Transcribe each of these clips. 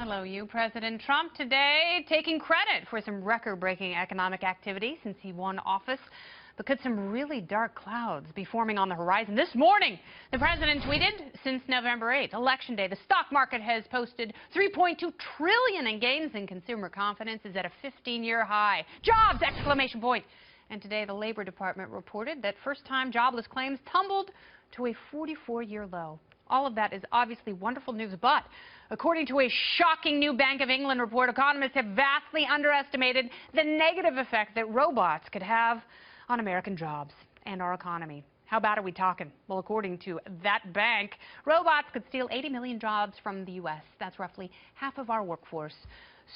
Hello, you. President Trump today taking credit for some record-breaking economic activity since he won office. But could some really dark clouds be forming on the horizon? This morning, the president tweeted, since November 8th, Election Day, the stock market has posted $3.2 trillion in gains, and consumer confidence is at a 15-year high. Jobs! Exclamation point. And today, the Labor Department reported that first-time jobless claims tumbled to a 44-year low. All of that is obviously wonderful news, but according to a shocking new Bank of England report, economists have vastly underestimated the negative effect that robots could have on American jobs and our economy. How bad are we talking? Well, according to that bank, robots could steal 80 million jobs from the U.S. That's roughly half of our workforce.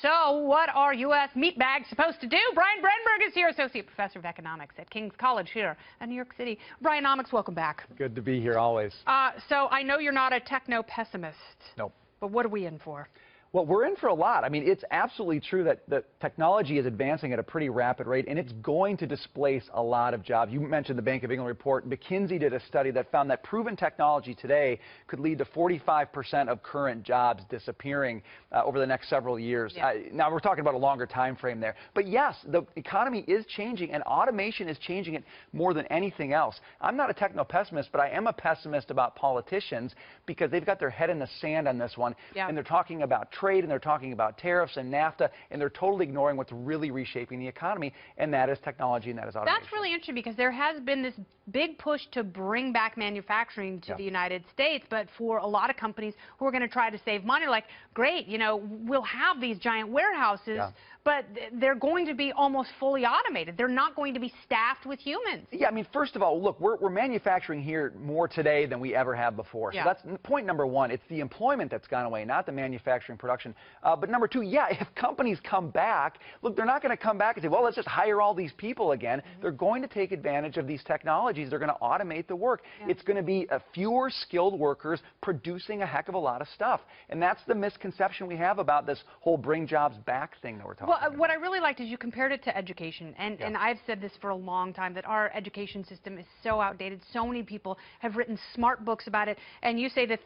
So what are U.S. meatbags supposed to do? Brian Brenberg is here, Associate Professor of Economics at King's College here in New York City. Bryanomics, welcome back. Good to be here, always. So I know you're not a techno-pessimist. Nope. But what are we in for? Well, we're in for a lot. I mean, it's absolutely true that the technology is advancing at a pretty rapid rate, and it's going to displace a lot of jobs. You mentioned the Bank of England report. McKinsey did a study that found that proven technology today could lead to 45% of current jobs disappearing over the next several years. Yeah. Now, we're talking about a longer time frame there. But yes, the economy is changing, and automation is changing it more than anything else. I'm not a techno-pessimist, but I am a pessimist about politicians because they've got their head in the sand on this one, yeah. And they're talking about trade, and they're talking about tariffs and NAFTA, and they're totally ignoring what's really reshaping the economy, and that is technology and that is automation. That's really interesting because there has been this big push to bring back manufacturing to the United States, but for a lot of companies who are going to try to save money, like, great, you know, we'll have these giant warehouses, but they're going to be almost fully automated. They're not going to be staffed with humans. Yeah, I mean, first of all, look, we're manufacturing here more today than we ever have before. So that's point number one. It's the employment that's gone away, not the manufacturing production. But number two, yeah, if companies come back, look, they're not going to come back and say, well, let's just hire all these people again. They're going to take advantage of these technologies. They're going to automate the work. It's going to be fewer skilled workers producing a heck of a lot of stuff. And that's the misconception we have about this whole bring jobs back thing that we're talking about. What I really liked is you compared it to education. And I've said this for a long time, that our education system is so outdated. So many people have written smart books about it. And you say the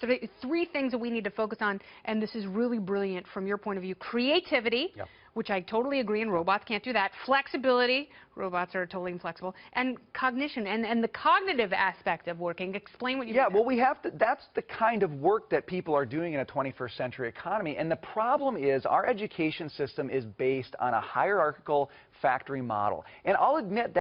three things that we need to focus on, and this is really brilliant from your point of view: creativity, which I totally agree, and robots can't do that; flexibility, robots are totally inflexible; and cognition, and the cognitive aspect of working. Explain what you mean. Yeah, well, we have to, that's the kind of work that people are doing in a 21st century economy. And the problem is our education system is based on a hierarchical factory model. And I'll admit that